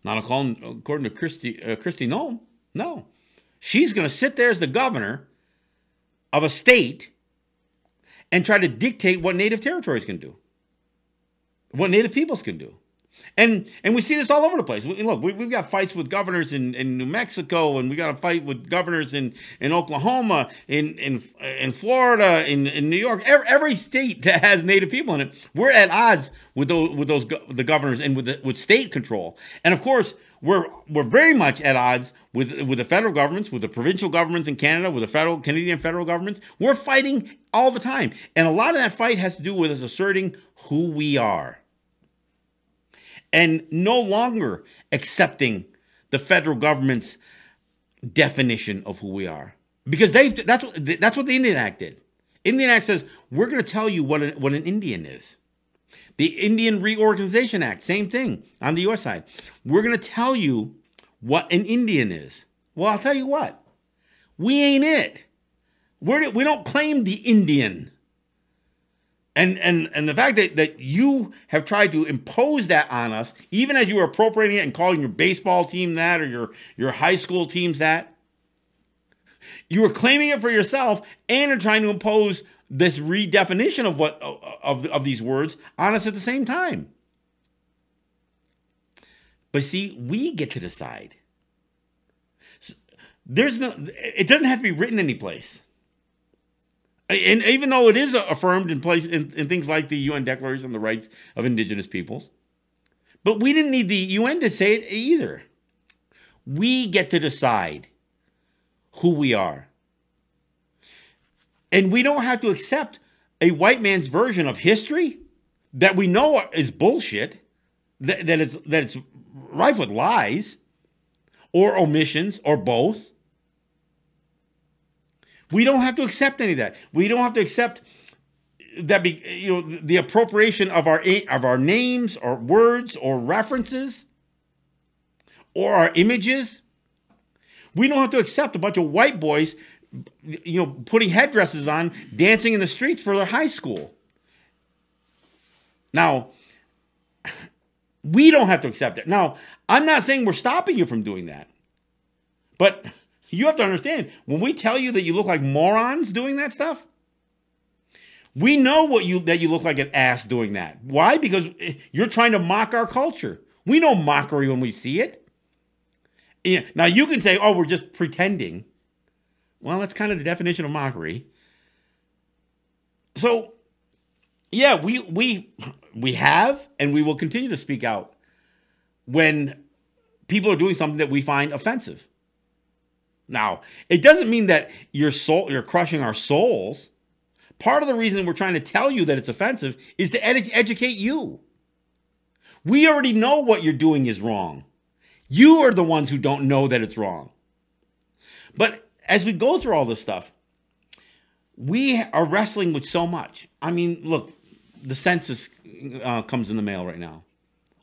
Not according to Kristi Noem. No. She's going to sit there as the governor of a state and try to dictate what native territories can do, what native peoples can do. And we see this all over the place. Look, we've got fights with governors in New Mexico, and we got a fight with governors in Oklahoma, in Florida, in New York. Every state that has native people in it, we're at odds with the governors and with state control. And of course, we're very much at odds with the federal governments, with the provincial governments in Canada, with the Canadian federal governments. We're fighting all the time, and a lot of that fight has to do with us asserting who we are, and no longer accepting the federal government's definition of who we are. Because that's what the Indian Act did. Indian Act says, we're going to tell you what an Indian is. The Indian Reorganization Act, same thing on the U.S. side. We're going to tell you what an Indian is. Well, I'll tell you what. We ain't it. We don't claim the Indian. And the fact that you have tried to impose that on us, even as you were appropriating it and calling your baseball team that, or your high school teams that, you were claiming it for yourself, and are trying to impose this redefinition of these words on us at the same time. But see, we get to decide. It doesn't have to be written anyplace. And even though it is affirmed in things like the UN Declaration on the Rights of Indigenous Peoples, but we didn't need the UN to say it either. We get to decide who we are. And we don't have to accept a white man's version of history that we know is bullshit, that it's rife with lies or omissions or both. We don't have to accept any of that. We don't have to accept that the appropriation of our names or words or references or our images. We don't have to accept a bunch of white boys, putting headdresses on, dancing in the streets for their high school. Now, we don't have to accept it. Now, I'm not saying we're stopping you from doing that, but you have to understand, when we tell you that you look like morons doing that stuff, we know that you look like an ass doing that. Why? Because you're trying to mock our culture. We know mockery when we see it. Yeah. Now, you can say, oh, we're just pretending. Well, that's kind of the definition of mockery. So, yeah, we have, and we will continue to speak out when people are doing something that we find offensive. Now, it doesn't mean that you're crushing our souls. Part of the reason we're trying to tell you that it's offensive is to educate you. We already know what you're doing is wrong. You are the ones who don't know that it's wrong. But as we go through all this stuff, we are wrestling with so much. I mean, look, the census comes in the mail right now.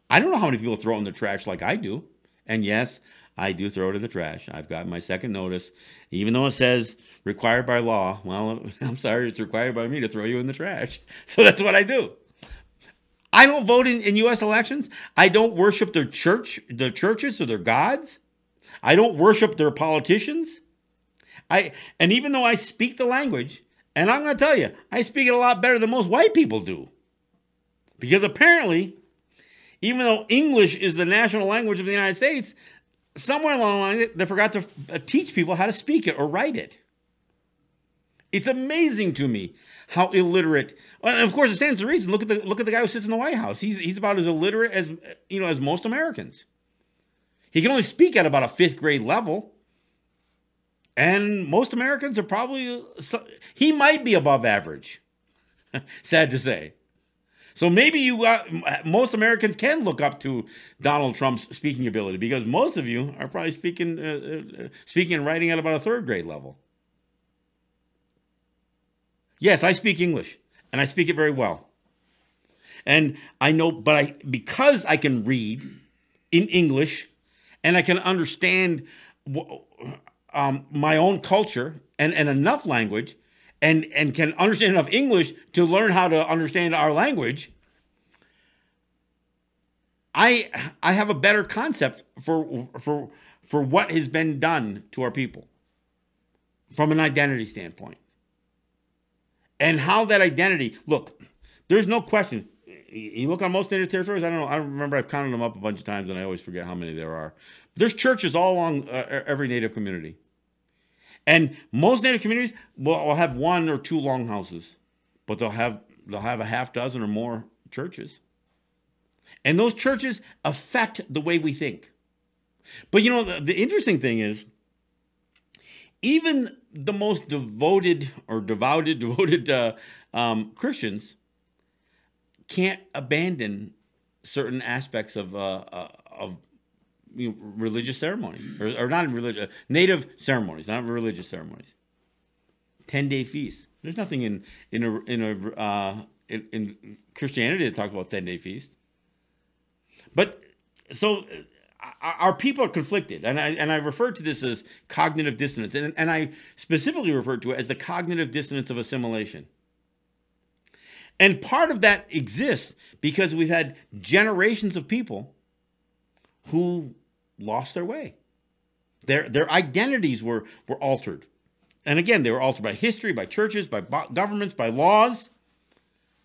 I don't know how many people throw it in the trash like I do. And yes, I do throw it in the trash. I've got my second notice. Even though it says required by law, well, I'm sorry, it's required by me to throw you in the trash. So that's what I do. I don't vote in U.S. elections. I don't worship their churches or their gods. I don't worship their politicians. And even though I speak the language, and I'm going to tell you, I speak it a lot better than most white people do. Because apparently, even though English is the national language of the United States, somewhere along the line, they forgot to teach people how to speak it or write it. It's amazing to me how illiterate. And of course, it stands to reason. Look at the guy who sits in the White House. He's about as illiterate as as most Americans. He can only speak at about a 5th grade level, and most Americans are probably. He might be above average. Sad to say. So maybe most Americans can look up to Donald Trump's speaking ability, because most of you are probably speaking and writing at about a 3rd grade level. Yes, I speak English, and I speak it very well. And I know, because I can read in English, and I can understand my own culture and enough language, and can understand enough English to learn how to understand our language, I have a better concept for what has been done to our people from an identity standpoint. And how that identity, look, there's no question. You look on most native territories, I don't know, I remember I've counted them up a bunch of times and I always forget how many there are. There's churches all along every native community. And most native communities will have 1 or 2 longhouses, but they'll have a half dozen or more churches. And those churches affect the way we think. But the interesting thing is, even the most devoted Christians can't abandon certain aspects of religious ceremony, or not religious, native ceremonies, not religious ceremonies. 10-day feast. There's nothing in Christianity that talks about 10-day feast. But so our people are conflicted, and I refer to this as cognitive dissonance, and I specifically refer to it as the cognitive dissonance of assimilation. And part of that exists because we've had generations of people who lost their way. Their identities were altered. And again, they were altered by history, by churches, by governments, by laws.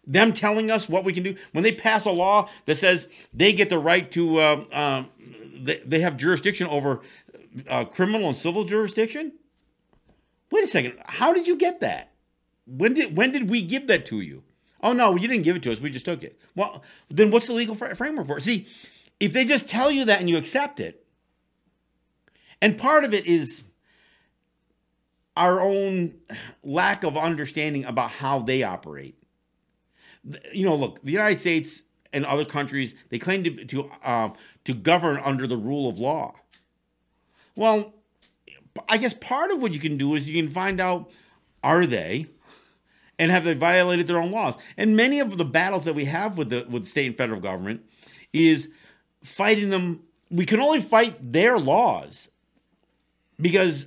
Them telling us what we can do. When they pass a law that says they get the right to, they have jurisdiction over criminal and civil jurisdiction. Wait a second. How did you get that? When did we give that to you? Oh, no, you didn't give it to us. We just took it. Well, then what's the legal framework for it? See, if they just tell you that and you accept it, and part of it is our own lack of understanding about how they operate. Look, the United States and other countries, they claim to govern under the rule of law. Well, I guess part of what you can do is you can find out, are they, and have they violated their own laws? And many of the battles that we have with state and federal government is fighting them. We can only fight their laws because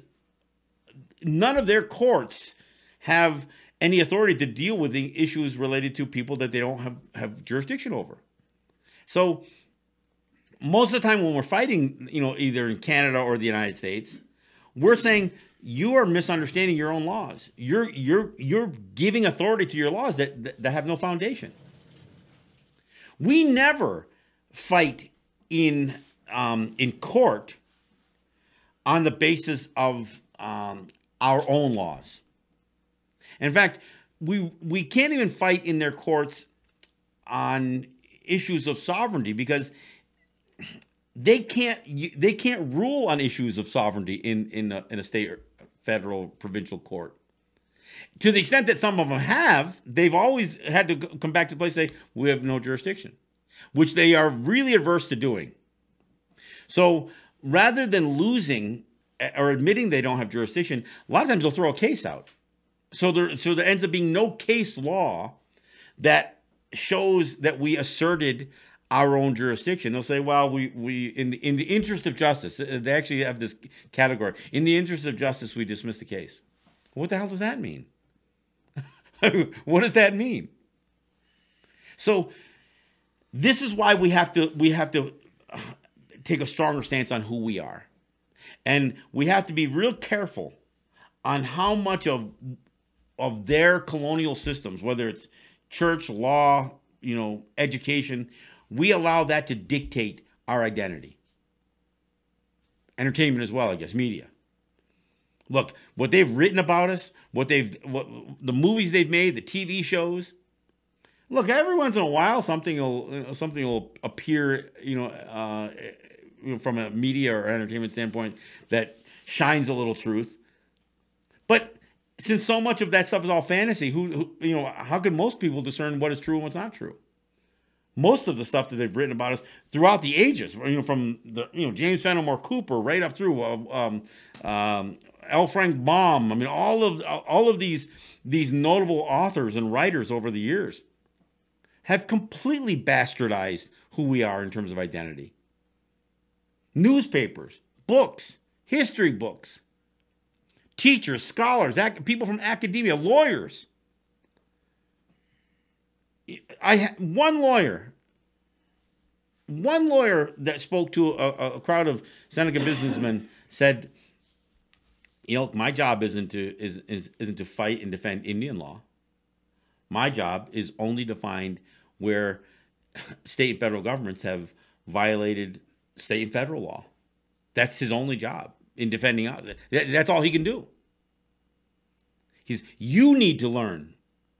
none of their courts have any authority to deal with the issues related to people that they don't have jurisdiction over. So most of the time when we're fighting, either in Canada or the United States, we're saying you are misunderstanding your own laws. You're giving authority to your laws that have no foundation. We never fight in court on the basis of our own laws. In fact, we can't even fight in their courts on issues of sovereignty because they can't rule on issues of sovereignty in a state, or federal, provincial court. To the extent that some of them have, they've always had to come back to the place and say, we have no jurisdiction, which they are really averse to doing. So rather than losing or admitting they don't have jurisdiction, a lot of times they'll throw a case out. So there ends up being no case law that shows that we asserted our own jurisdiction. They'll say, well, we in the interest of justice, they actually have this category. In the interest of justice, we dismiss the case. What the hell does that mean? What does that mean? So this is why we have to take a stronger stance on who we are. And we have to be real careful on how much of their colonial systems, whether it's church, law, education, we allow that to dictate our identity. entertainment as well, I guess, media. Look, what they've written about us, the movies they've made, the TV shows. Look, every once in a while, something will appear, from a media or entertainment standpoint that shines a little truth. But since so much of that stuff is all fantasy, how can most people discern what is true and what's not true? Most of the stuff that they've written about us throughout the ages, from the James Fenimore Cooper right up through L. Frank Baum. I mean, all of these notable authors and writers over the years have completely bastardized who we are in terms of identity. Newspapers, books, history books, teachers, scholars, people from academia, lawyers. One lawyer that spoke to a crowd of Seneca businessmen said, my job isn't to fight and defend Indian law. My job is only to find where state and federal governments have violated state and federal law. That's his only job in defending. That's all he can do. You need to learn.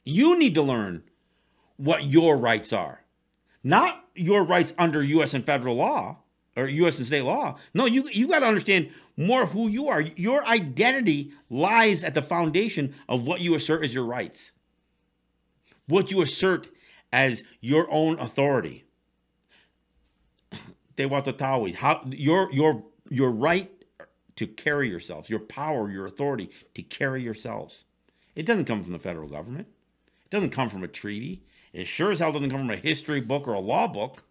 You need to learn what your rights are. Not your rights under U.S. and federal law or U.S. and state law. No, you got to understand more of who you are. Your identity lies at the foundation of what you assert as your rights. What you assert as your own authority. Tewatatawi, your right to carry yourselves, your power, your authority to carry yourselves. It doesn't come from the federal government. It doesn't come from a treaty. It sure as hell doesn't come from a history book or a law book.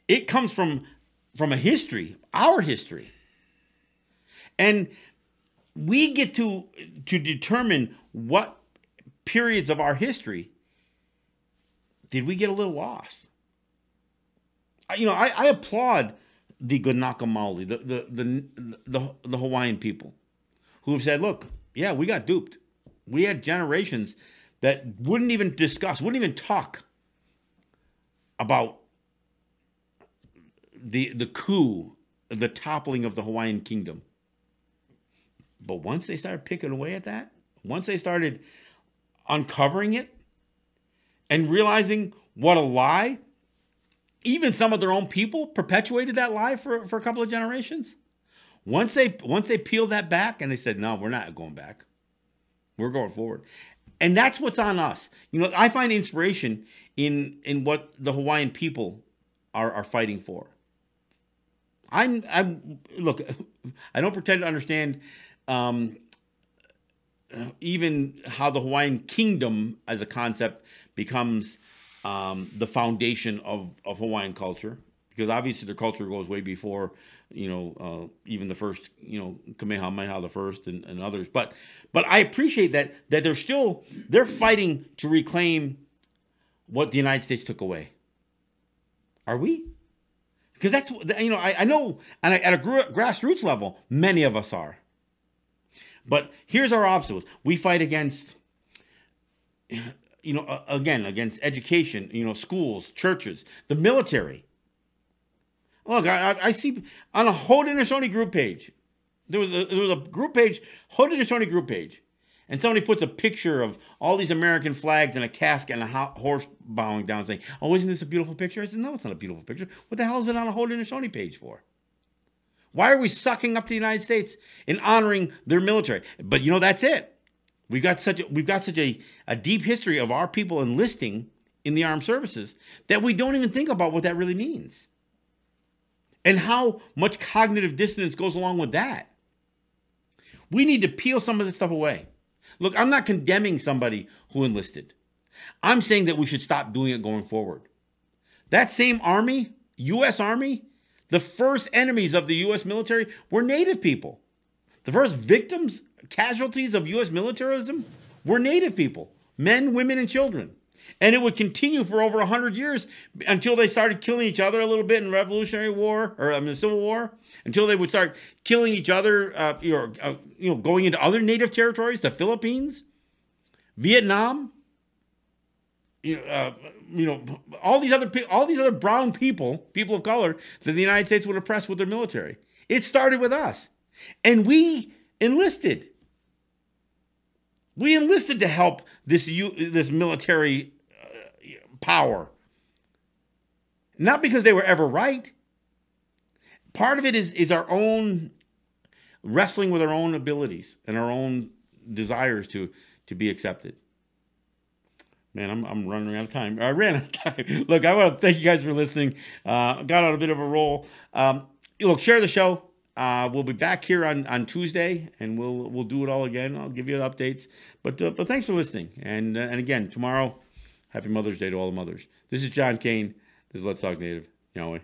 It comes from a history, our history. And we get to determine what periods of our history did we get a little lost. I applaud the Ganaka Maoli, the Hawaiian people, who have said, look, yeah, we got duped. We had generations that wouldn't even talk about the coup, the toppling of the Hawaiian kingdom. But once they started picking away at that, once they started uncovering it and realizing what a lie, even some of their own people perpetuated that lie for a couple of generations. Once they peeled that back and they said, no, we're not going back. We're going forward. And that's what's on us. I find inspiration in what the Hawaiian people are fighting for. Look, I don't pretend to understand even how the Hawaiian kingdom as a concept becomes the foundation of Hawaiian culture, because obviously their culture goes way before, even the first, Kamehameha the first and others. But I appreciate that they're fighting to reclaim what the United States took away. Are we? Because that's, I know, and at a grassroots level, many of us are. But here's our obstacles. We fight against, against education, schools, churches, the military. Look, I see on a Haudenosaunee group page, there was a group page, Haudenosaunee group page, and somebody puts a picture of all these American flags and a casket and a horse bowing down saying, oh, isn't this a beautiful picture? I said, no, it's not a beautiful picture. What the hell is it on a Haudenosaunee page for? Why are we sucking up the United States and honoring their military? But that's it. We've got such a deep history of our people enlisting in the armed services that we don't even think about what that really means. And how much cognitive dissonance goes along with that. We need to peel some of this stuff away. Look, I'm not condemning somebody who enlisted. I'm saying that we should stop doing it going forward. That same Army, U.S. Army, the first enemies of the U.S. military were Native people. The first victims, casualties of U.S. militarism were Native people, men, women, and children. And it would continue for over 100 years until they started killing each other a little bit in Revolutionary War, or the Civil War, until they would start killing each other, going into other native territories, the Philippines, Vietnam. you know, uh, all these other brown people of color that the United States would oppress with their military. It started with us, and we enlisted. We enlisted to help this military power, not because they were ever right. Part of it is our own wrestling with our own abilities and our own desires to be accepted. Man, I'm running out of time. I ran out of time. Look, I want to thank you guys for listening. Got on a bit of a roll. Look, share the show. We'll be back here on Tuesday, and we'll do it all again. I'll give you updates. But thanks for listening. And again, tomorrow, happy Mother's Day to all the mothers. This is John Kane. This is Let's Talk Native. Yahweh.